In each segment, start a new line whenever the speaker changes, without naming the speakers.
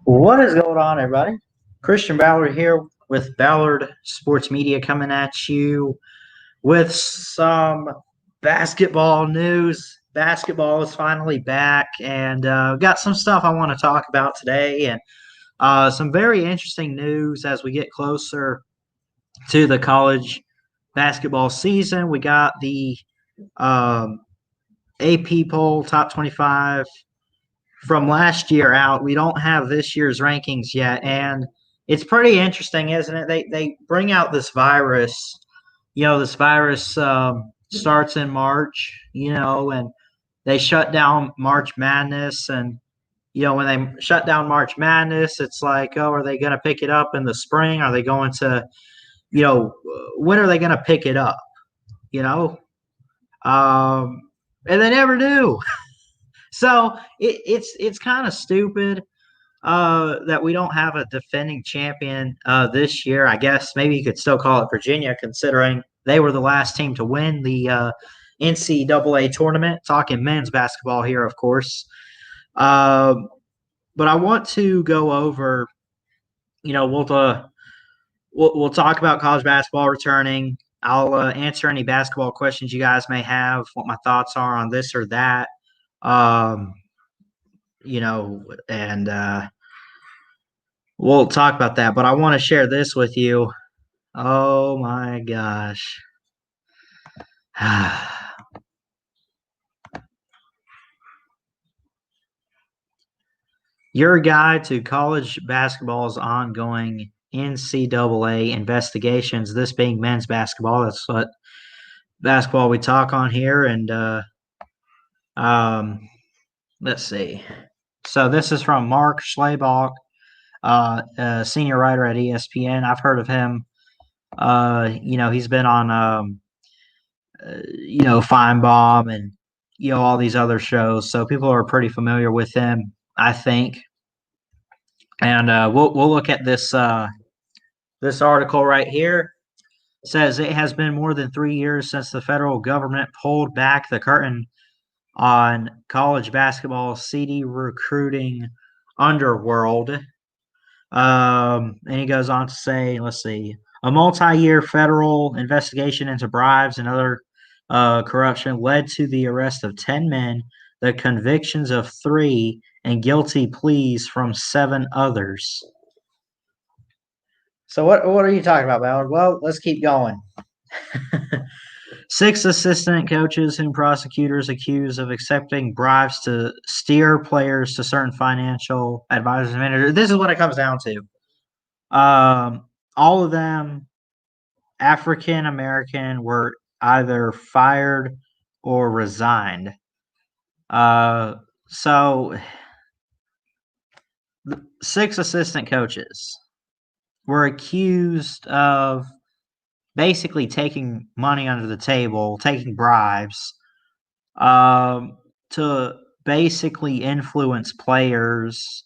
What is going on, everybody? Christian Ballard here with Ballard Sports Media coming at you with some basketball news. Basketball is finally back, and got some stuff I want to talk about today, and some very interesting news as we get closer to the college basketball season. We got the um, AP poll top 25 from last year out. We don't have this year's rankings yet, and it's pretty interesting, isn't it? They bring out this virus. This virus starts in March. And they shut down March Madness, and when they shut down March Madness, it's like, oh, are they going to pick it up in the spring? Are they going to, when are they going to pick it up? You know, and they never do. So it's kind of stupid that we don't have a defending champion this year. I guess maybe you could still call it Virginia, considering they were the last team to win the NCAA tournament. Talking men's basketball here, of course. But I want to go over. We'll talk about college basketball returning. I'll answer any basketball questions you guys may have. What my thoughts are on this or that. Um, and we'll talk about that. But I want to share this with you. Oh my gosh. Your guide to college basketball's ongoing NCAA investigations, this being men's basketball. That's what basketball we talk on here. And let's see. So this is from Mark Schlabach, senior writer at ESPN. I've heard of him. He's been on, Feinbaum and, all these other shows. So people are pretty familiar with him, I think. And we'll look at this this article right here. It says it has been more than 3 years since the federal government pulled back the curtain on college basketball seedy recruiting underworld. And he goes on to say, let's see, a multi-year federal investigation into bribes and other corruption led to the arrest of 10 men, the convictions of 3, and guilty pleas from 7 others. So what are you talking about, Ballard? Well, let's keep going. 6 assistant coaches whom prosecutors accuse of accepting bribes to steer players to certain financial advisors and managers. This is what it comes down to. All of them, African American, were either fired or resigned. So 6 assistant coaches were accused of basically taking money under the table, taking bribes, to basically influence players.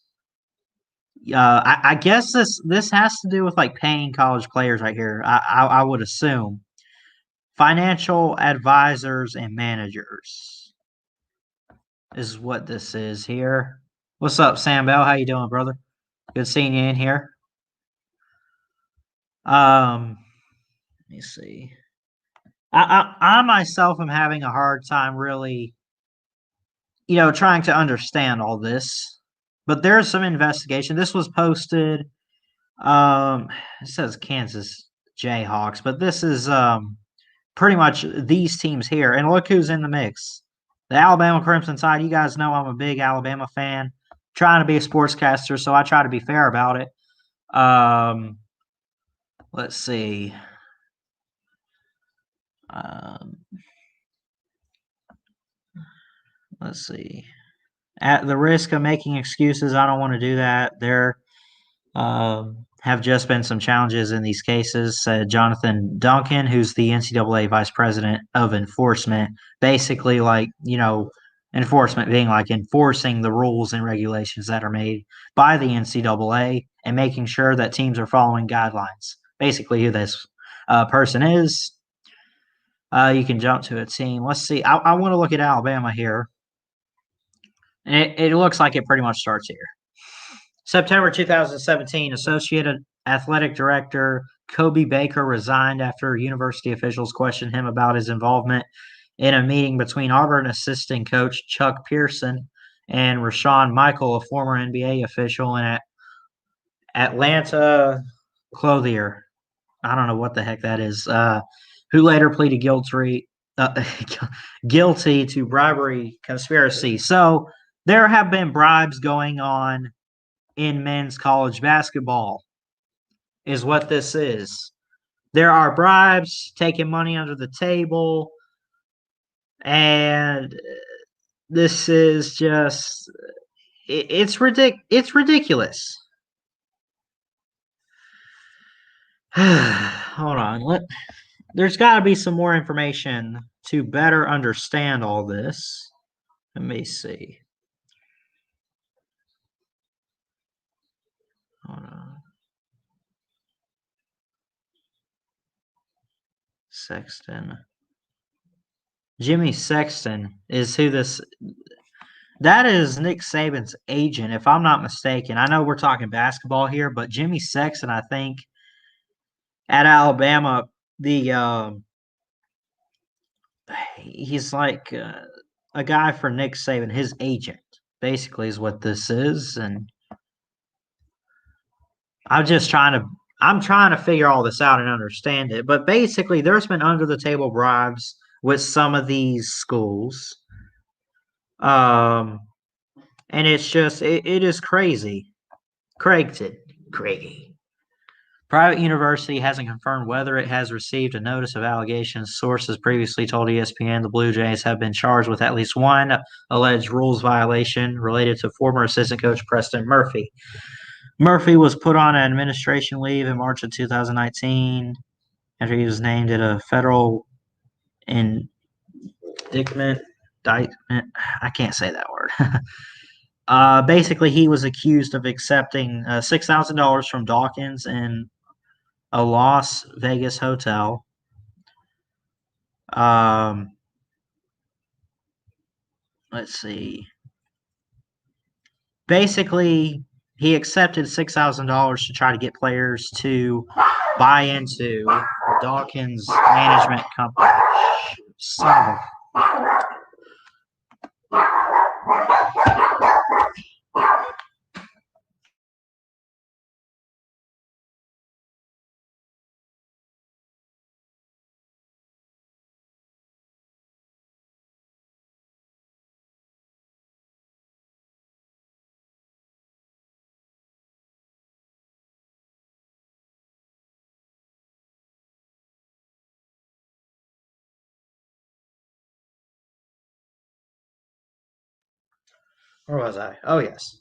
I guess this has to do with like paying college players right here. I would assume financial advisors and managers is what this is here. What's up, Sam Bell? How you doing, brother? Good seeing you in here. Let me see. I myself am having a hard time really, trying to understand all this. But there's some investigation. This was posted. It says Kansas Jayhawks, but this is pretty much these teams here. And look who's in the mix. The Alabama Crimson Tide. You guys know I'm a big Alabama fan. Trying to be a sportscaster, so I try to be fair about it. Let's see. Let's see. At the risk of making excuses, I don't want to do that. There have just been some challenges in these cases, said Jonathan Duncan, who's the NCAA vice president of enforcement. Basically, enforcement being like enforcing the rules and regulations that are made by the NCAA and making sure that teams are following guidelines. Basically, who this person is. You can jump to a team. Let's see. I want to look at Alabama here. It looks like it pretty much starts here. September 2017, Associate Athletic Director Kobe Baker resigned after university officials questioned him about his involvement in a meeting between Auburn assistant coach Chuck Pearson and Rashawn Michael, a former NBA official, and Atlanta Clothier. I don't know what the heck that is. Who later pleaded guilty to bribery conspiracy. So there have been bribes going on in men's college basketball, is what this is. There are bribes, taking money under the table, and this is just it's ridiculous. Hold on. There's got to be some more information to better understand all this. Let me see. Hold on. Sexton. Jimmy Sexton is who this. That is Nick Saban's agent, if I'm not mistaken. I know we're talking basketball here, but Jimmy Sexton, I think, at Alabama, he's like a guy for Nick Saban, his agent, basically, is what this is. And I'm trying to figure all this out and understand it. But basically, there's been under the table bribes with some of these schools. And it's just it is crazy. Craigie. Private university hasn't confirmed whether it has received a notice of allegations. Sources previously told ESPN the Blue Jays have been charged with at least one alleged rules violation related to former assistant coach Preston Murphy. Murphy was put on an administration leave in March of 2019 after he was named at a federal indictment. I can't say that word. Basically, he was accused of accepting $6,000 from Dawkins in a Las Vegas hotel. Let's see. Basically, he accepted $6,000 to try to get players to buy into Dawkins management company. Son of a... Where was I? Oh, yes.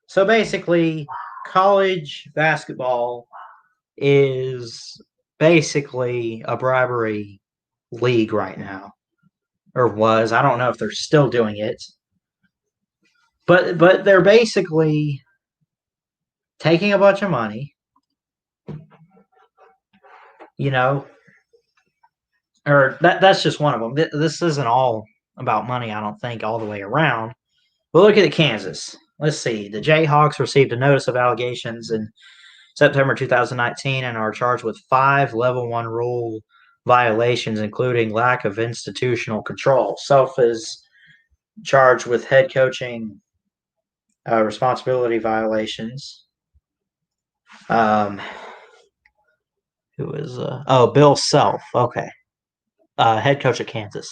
So basically, college basketball is basically a bribery league right now, or was. I don't know if they're still doing it, but they're basically taking a bunch of money, you know, or that's just one of them. This isn't all about money, I don't think, all the way around. But look at Kansas. Let's see. The Jayhawks received a notice of allegations in September 2019 and are charged with 5 Level 1 rule violations, including lack of institutional control. Self is charged with head coaching responsibility violations. Who is Bill Self? Okay, head coach of Kansas.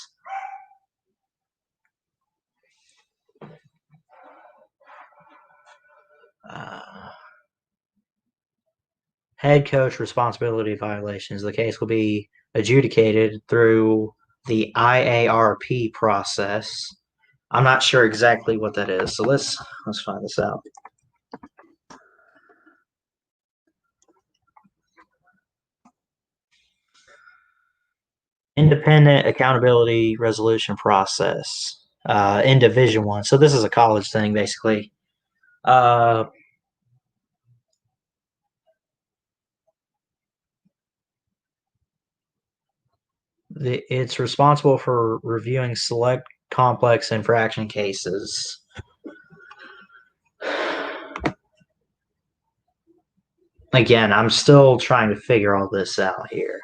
Head coach responsibility violations. The case will be adjudicated through the IARP process. I'm not sure exactly what that is, so let's find this out. Independent accountability resolution process in Division I. So this is a college thing, basically. It's responsible for reviewing select complex infraction cases. Again, I'm still trying to figure all this out here.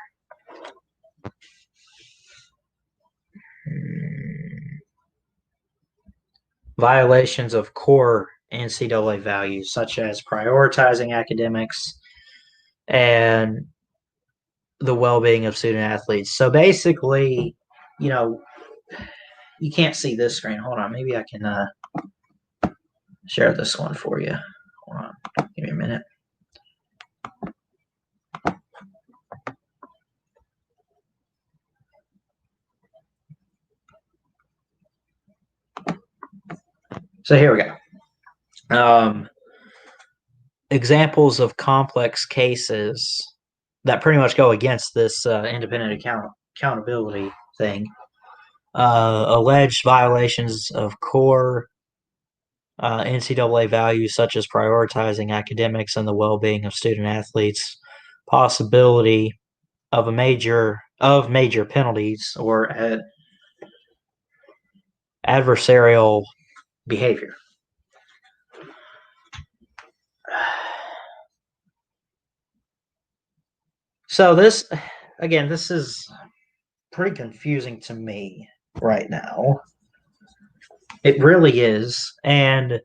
Violations of core NCAA values, such as prioritizing academics and the well-being of student athletes. So basically, you know, you can't see this screen. Hold on, maybe I can share this one for you. Hold on, give me a minute. So here we go. Examples of complex cases that pretty much go against this independent accountability thing. Alleged violations of core NCAA values such as prioritizing academics and the well-being of student athletes, possibility of major penalties or adversarial behavior. So this is pretty confusing to me right now. It really is. And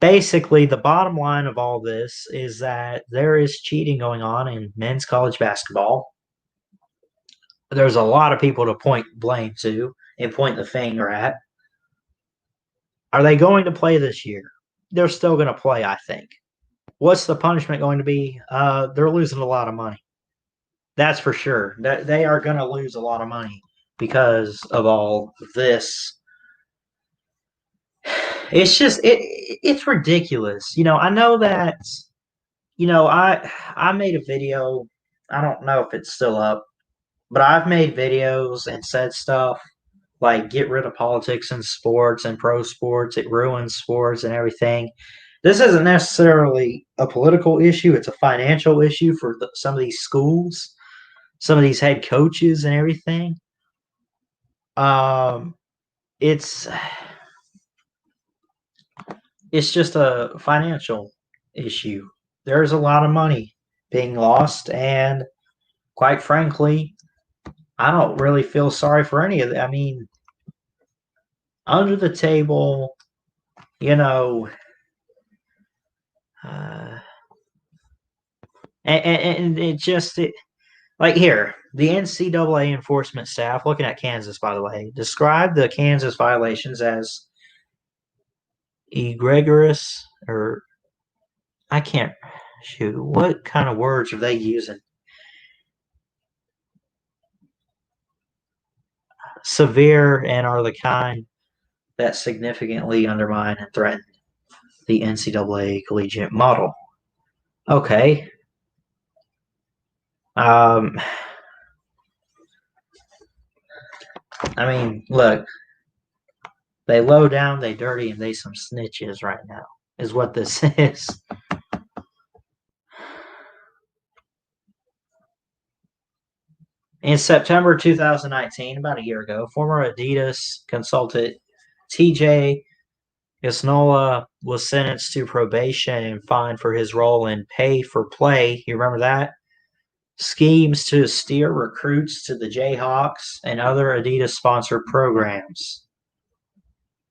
basically, the bottom line of all this is that there is cheating going on in men's college basketball. There's a lot of people to point blame to and point the finger at. Are they going to play this year? They're still going to play, I think. What's the punishment going to be? They're losing a lot of money. That's for sure. They are going to lose a lot of money because of all this. It's just it's ridiculous. I know that I made a video. I don't know if it's still up, but I've made videos and said stuff like get rid of politics in sports and pro sports. It ruins sports and everything. This isn't necessarily a political issue. It's a financial issue for some of these schools, some of these head coaches and everything. It's just a financial issue. There's a lot of money being lost, and quite frankly, I don't really feel sorry for any of it. I mean, under the table, and like here, the NCAA enforcement staff, looking at Kansas, by the way, described the Kansas violations as egregious, or I can't shoot. What kind of words are they using? Severe, and are the kind that significantly undermine and threaten the NCAA collegiate model. Okay. I mean, look, they low down, they dirty, and they some snitches right now, is what this is. In September 2019, about a year ago, former Adidas consultant TJ Gasnola was sentenced to probation and fined for his role in pay for play. You remember that? Schemes to steer recruits to the Jayhawks and other Adidas-sponsored programs.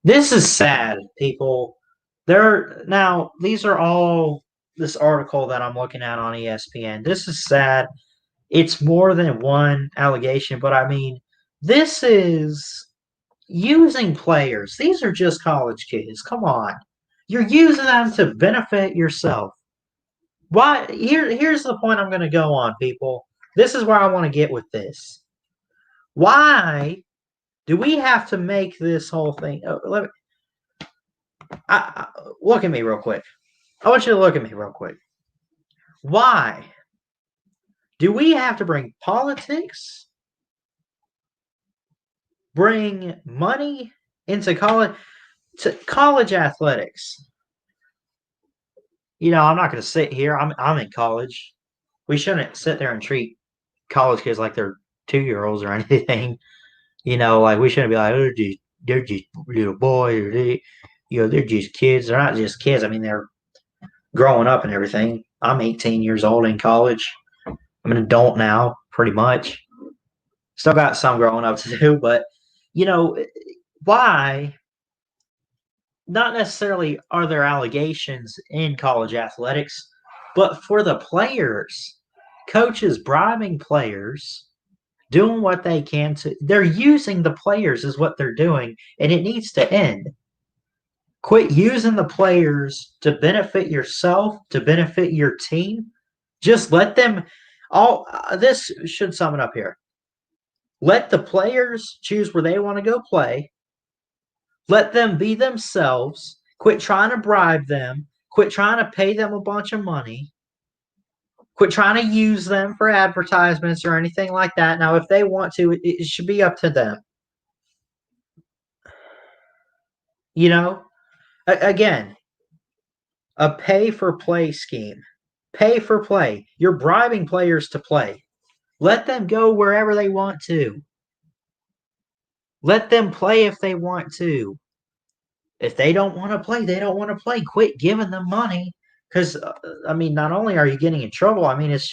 This is sad, people. These are all this article that I'm looking at on ESPN. This is sad. It's more than one allegation, but I mean, this is using players. These are just college kids. Come on. You're using them to benefit yourself. Why? Here's the point I'm going to go on, people. This is where I want to get with this. Why do we have to make this whole thing? Look at me real quick. I want you to look at me real quick. Why do we have to bring politics, bring money into college athletics? I'm not going to sit here. I'm in college. We shouldn't sit there and treat college kids like they're 2-year-olds or anything. Like we shouldn't be like, oh, they're just little boys, or they're just kids. They're not just kids. I mean, they're growing up and everything. I'm 18 years old in college. I'm an adult now, pretty much. Still got some growing up to do, but you know, why? Not necessarily are there allegations in college athletics, but for the players, coaches bribing players, doing what they can to, they're using the players, is what they're doing, and it needs to end. Quit using the players to benefit yourself, to benefit your team. Just let them all. This should sum it up here. Let the players choose where they want to go play. Let them be themselves. Quit trying to bribe them. Quit trying to pay them a bunch of money. Quit trying to use them for advertisements or anything like that. Now, if they want to, it should be up to them. You know, again, a pay for play scheme. Pay for play. You're bribing players to play. Let them go wherever they want to. Let them play if they want to. If they don't want to play, they don't want to play. Quit giving them money. Because, I mean, not only are you getting in trouble, I mean, it's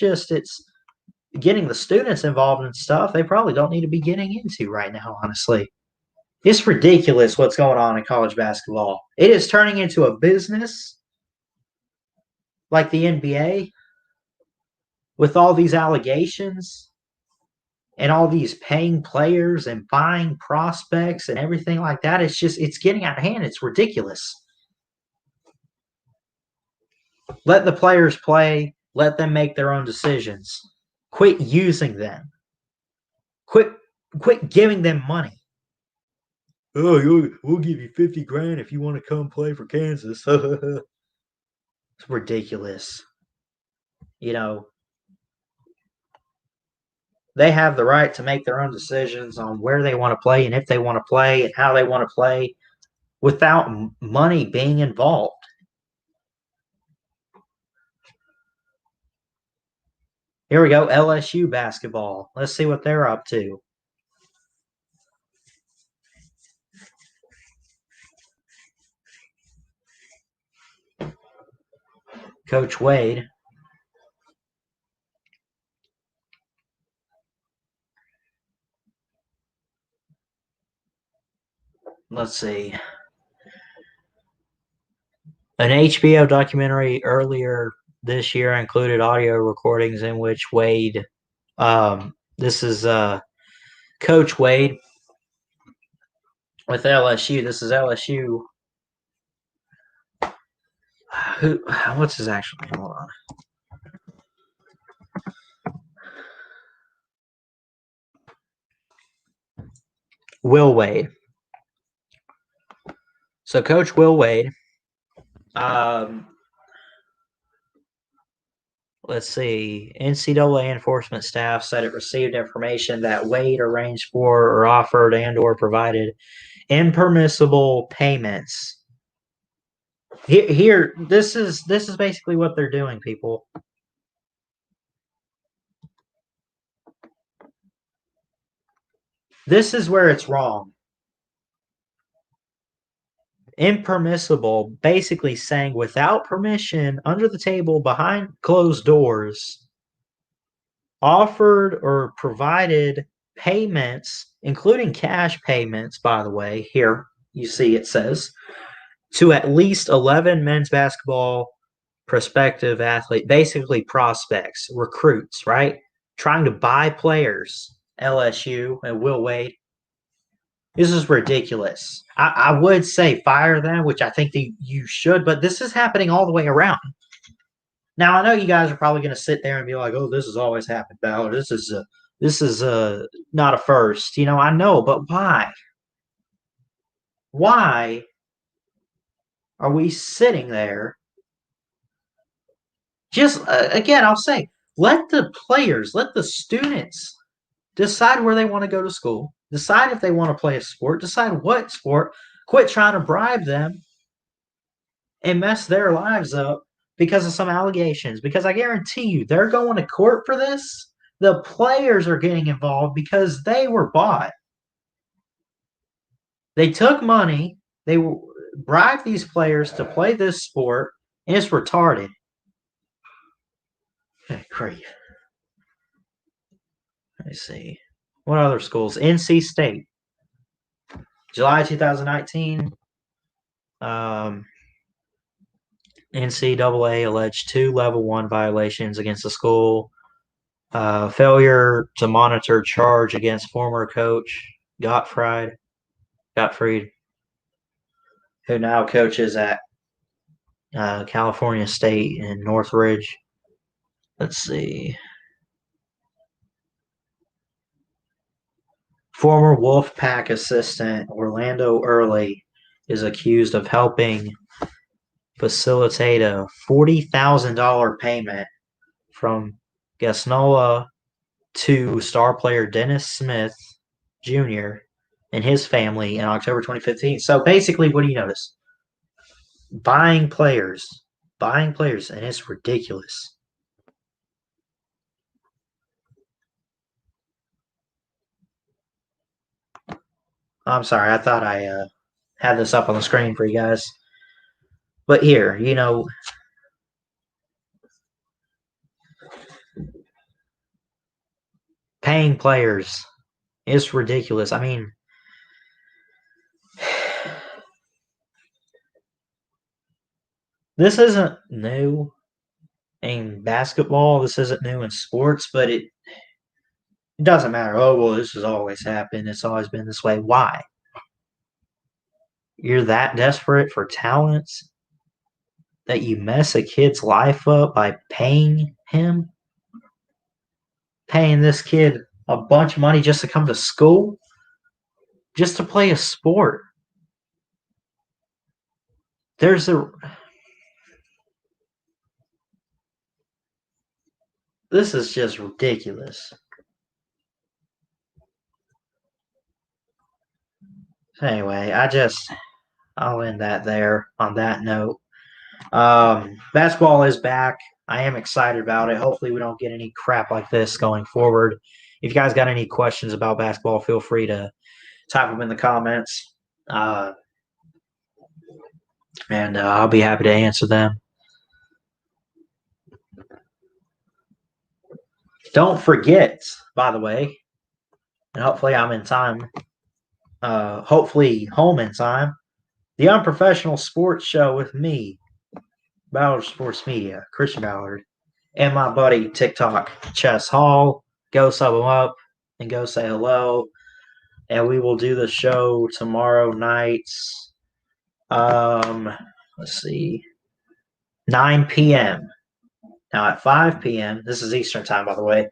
getting the students involved in stuff they probably don't need to be getting into right now, honestly. It's ridiculous what's going on in college basketball. It is turning into a business like the NBA with all these allegations and all these paying players and buying prospects and everything like that. It's getting out of hand. It's ridiculous. Let the players play. Let them make their own decisions. Quit using them. Quit giving them money. Oh, we'll give you 50 grand if you want to come play for Kansas. It's ridiculous. You know, they have the right to make their own decisions on where they want to play and if they want to play and how they want to play without money being involved. Here we go, LSU basketball. Let's see what they're up to. Coach Wade. Let's see. An HBO documentary earlier this year included audio recordings in which Wade, this is Coach Wade with LSU. This is LSU. What's his actual name? Hold on. Will Wade. So Coach Will Wade, let's see, NCAA enforcement staff said it received information that Wade arranged for or offered and or provided impermissible payments. Here, this is basically what they're doing, people. This is where it's wrong. Impermissible, basically saying without permission, under the table, behind closed doors, offered or provided payments, including cash payments, by the way. Here you see it says to at least 11 men's basketball prospective athlete, basically prospects, recruits, right? Trying to buy players, LSU and Will Wade. This is ridiculous. I would say fire them, which I think that you should, but this is happening all the way around. Now I know you guys are probably going to sit there and be like, "Oh, this has always happened, Ballard. This is not a first." You know, I know, but why? Why are we sitting there? Just again, I'll say, let the players, let the students decide where they want to go to school. Decide if they want to play a sport. Decide what sport. Quit trying to bribe them and mess their lives up because of some allegations. Because I guarantee you, they're going to court for this. The players are getting involved because they were bought. They took money. They bribed these players to play this sport, and it's retarded. Okay, great. Let me see. What other schools? NC State. July 2019. NCAA alleged 2 level 1 violations against the school. Failure to monitor charge against former coach Gottfried, who now coaches at California State in Northridge. Let's see. Former Wolfpack assistant Orlando Early is accused of helping facilitate a $40,000 payment from Gasnola to star player Dennis Smith Jr. and his family in October 2015. So basically, what do you notice? Buying players, and it's ridiculous. I'm sorry, I thought I had this up on the screen for you guys. But here, paying players, it's ridiculous. I mean, this isn't new in basketball. This isn't new in sports, but it doesn't matter. Oh, well, this has always happened. It's always been this way. Why? You're that desperate for talents that you mess a kid's life up by paying him? Paying this kid a bunch of money just to come to school? Just to play a sport? There's a. This is just ridiculous. Anyway, I'll end that there on that note. Basketball is back. I am excited about it. Hopefully, we don't get any crap like this going forward. If you guys got any questions about basketball, feel free to type them in the comments, and I'll be happy to answer them. Don't forget, by the way, and hopefully I'm in time. Hopefully home in time. The Unprofessional Sports Show with me, Ballard Sports Media, Christian Ballard, and my buddy TikTok Chess Hall. Go sub him up and go say hello. And we will do the show tomorrow nights. Let's see, 9 p.m. Now at 5 p.m. This is Eastern time, by the way.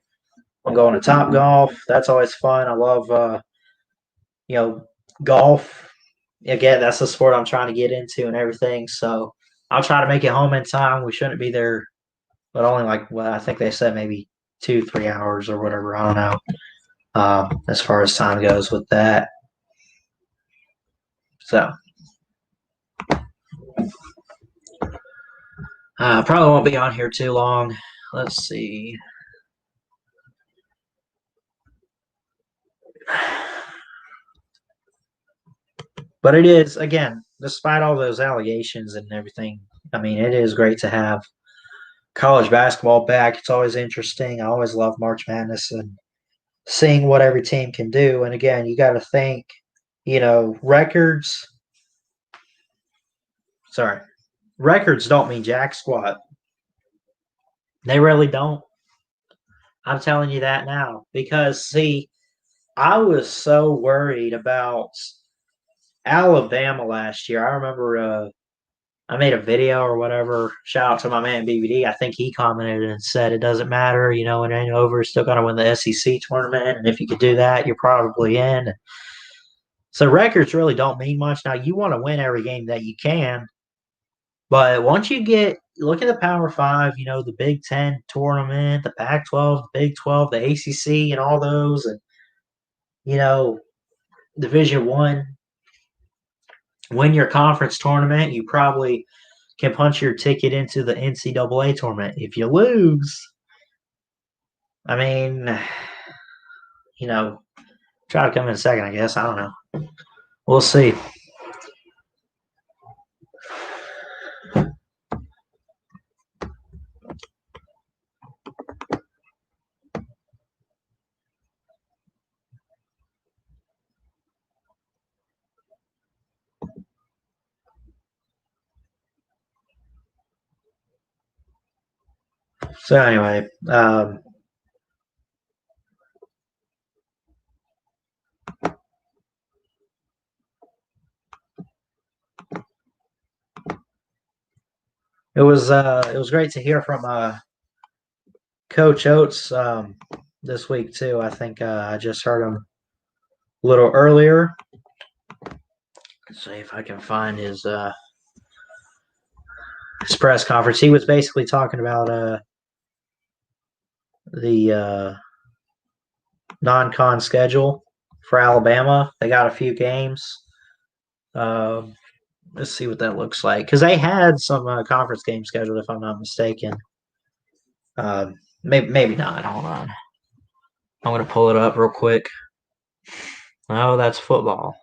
I'm going to Top Golf. That's always fun. I love, golf. Again, that's the sport I'm trying to get into and everything. So I'll try to make it home in time. We shouldn't be there, but only I think they said maybe 2-3 hours or whatever. I don't know. As far as time goes with that. So probably won't be on here too long. Let's see. But it is, again, despite all those allegations and everything, I mean, it is great to have college basketball back. It's always interesting. I always love March Madness and seeing what every team can do. And again, you got to think, records. Sorry, records don't mean jack squat. They really don't. I'm telling you that now because, see, I was so worried about Alabama last year. I remember I made a video or whatever. Shout out to my man BBD. I think he commented and said it doesn't matter. It ain't over. Still got to win the SEC tournament. And if you could do that, you're probably in. So records really don't mean much. Now, you want to win every game that you can. But once you look at the Power Five, the Big Ten tournament, the Pac-12, the Big 12, the ACC, and all those, and, Division One, win your conference tournament, you probably can punch your ticket into the NCAA tournament. If you lose, I mean, try to come in second, I guess. I don't know. We'll see. So anyway, it was great to hear from Coach Oates this week too. I think I just heard him a little earlier. Let's see if I can find his press conference. He was basically talking about the non-con schedule for Alabama. They got a few games. Let's see what that looks like because they had some conference games scheduled, if I'm not mistaken. Maybe not. Hold on. I'm going to pull it up real quick. Oh, that's football.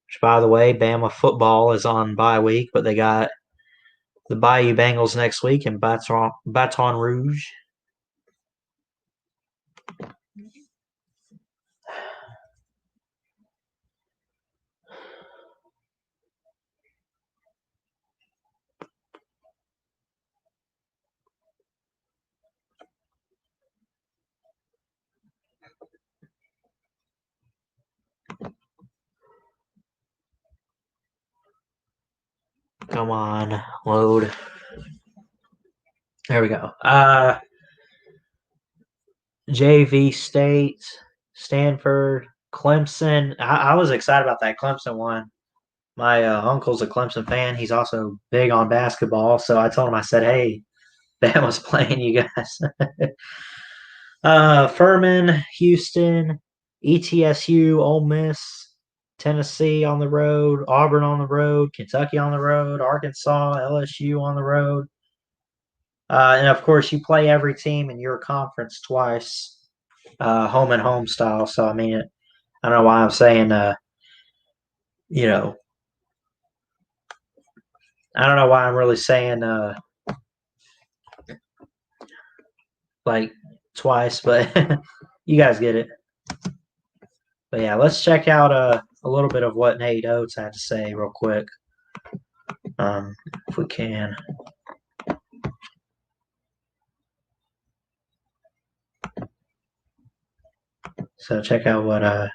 Which, by the way, Bama football is on bye week, but they got the Bayou Bengals next week in Baton Rouge. Come on, load. There we go. JV State, Stanford, Clemson. I was excited about that Clemson one. My uncle's a Clemson fan. He's also big on basketball. So I told him, I said, hey, Bama's playing you guys. Furman, Houston, ETSU, Ole Miss, Tennessee on the road, Auburn on the road, Kentucky on the road, Arkansas, LSU on the road. And of course, you play every team in your conference twice, home and home style. So, I mean, I don't know why I'm saying, you know, I don't know why I'm really saying like twice, but you guys get it. But yeah, let's check out a little bit of what Nate Oates had to say real quick, if we can. So check out what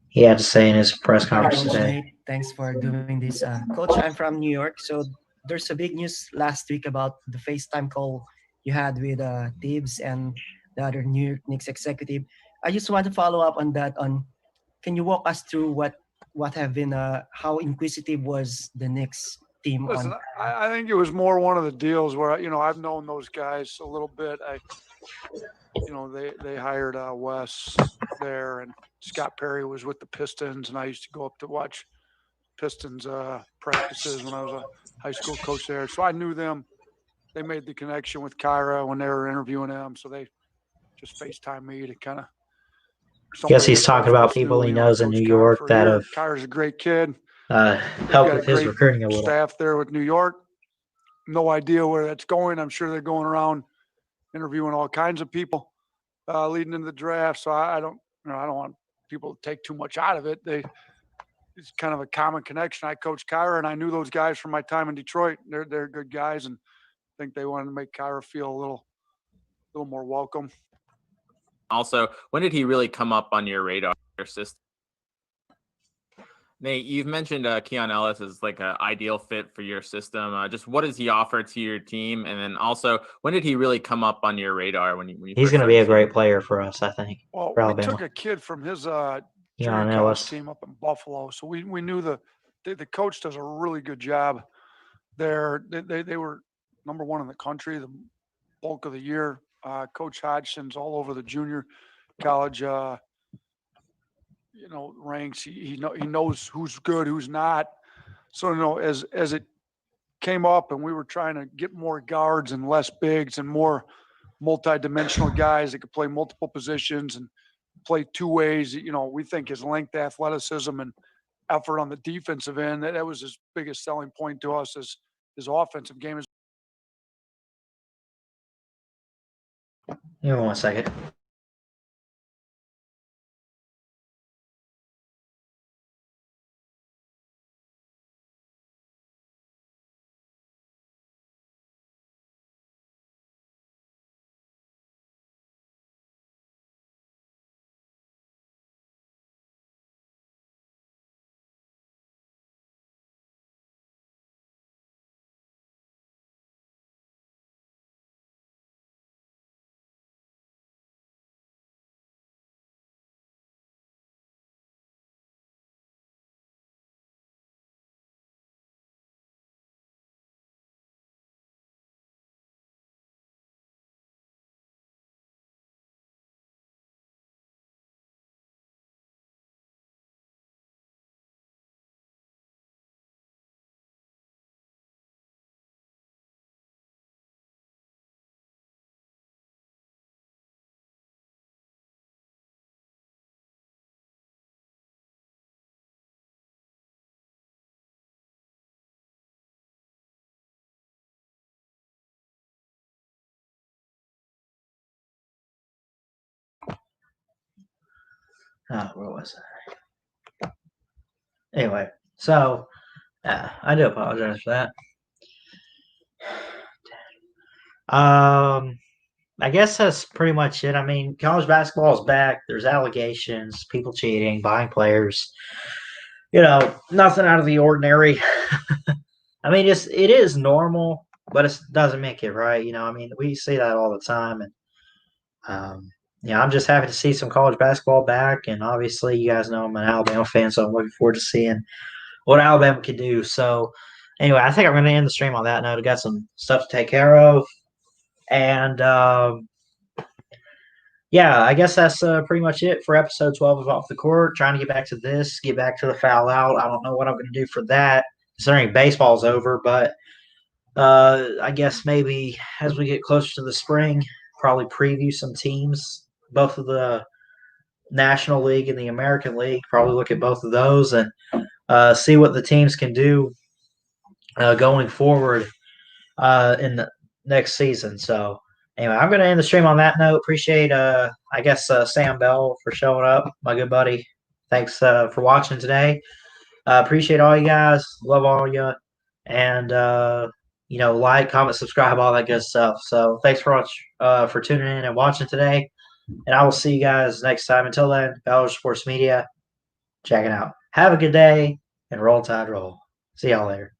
he had to say in his press
Hi,
conference
Coach
today.
Nate. Thanks for doing this. Coach, I'm from New York. So there's a big news last week about the FaceTime call you had with Tibbs and the other New York Knicks executive. I just want to follow up on that. Can you walk us through what have been how inquisitive was the Knicks team
Listen,
on?
I think it was more one of the deals where I've known those guys a little bit. They hired Wes there, and Scott Perry was with the Pistons, and I used to go up to watch Pistons practices when I was a high school coach there. So I knew them. They made the connection with Kyra when they were interviewing him, so they just FaceTime me to kind of
Guess
somebody
he's
that both
talking
of
about
us
people
knew.
he
I
knows in New
coached Kyra
York
for a
that
year.
have
Kyra's a great kid. They've
helped
got a
with his
great
recruiting a little.
staff there with New York. No idea where that's going. I'm sure they're going around interviewing all kinds of people leading into the draft. So I don't want people to take too much out of it. It's kind of a common connection. I coached Kyra, and I knew those guys from my time in Detroit. They're good guys, and I think they wanted to make Kyra feel a little more welcome.
Also, when did he really come up on your radar system? Nate, you've mentioned Keon Ellis as like an ideal fit for your system. Just what does he offer to your team? And then also, when did he really come up on your radar when you
He's going to be a great player for us, I think.
Well,
for
we
Alabama.
took a kid from his junior
Keon
college
Ellis.
team up in Buffalo, so we knew the coach does a really good job there. They were number one in the country the bulk of the year. Coach Hodgson's all over the junior college ranks. He knows who's good, who's not. So as it came up and we were trying to get more guards and less bigs and more multi-dimensional guys that could play multiple positions and play two ways. We think his length, athleticism, and effort on the defensive end, that was his biggest selling point to us. As his offensive game is.
Give me 1 second. Where was I? Anyway, so I do apologize for that. I guess that's pretty much it. I mean, college basketball is back. There's allegations, people cheating, buying players. Nothing out of the ordinary. I mean, it is normal, but it doesn't make it right. I mean, we see that all the time, and I'm just happy to see some college basketball back. And obviously, you guys know I'm an Alabama fan, so I'm looking forward to seeing what Alabama can do. So, anyway, I think I'm going to end the stream on that note. I got some stuff to take care of, and yeah, I guess that's pretty much it for episode 12 of Off the Court. Trying to get back to this, get back to the foul out. I don't know what I'm going to do for that, considering baseball's over, but I guess maybe as we get closer to the spring, probably preview some teams, both of the National League and the American League. Probably look at both of those and see what the teams can do going forward in the next season. So anyway, I'm going to end the stream on that note. Appreciate, Sam Bell for showing up, my good buddy. Thanks for watching today. Appreciate all you guys. Love all you. And, like, comment, subscribe, all that good stuff. So thanks for tuning in and watching today. And I will see you guys next time. Until then, Ballard Sports Media, check it out. Have a good day and roll tide roll. See y'all later.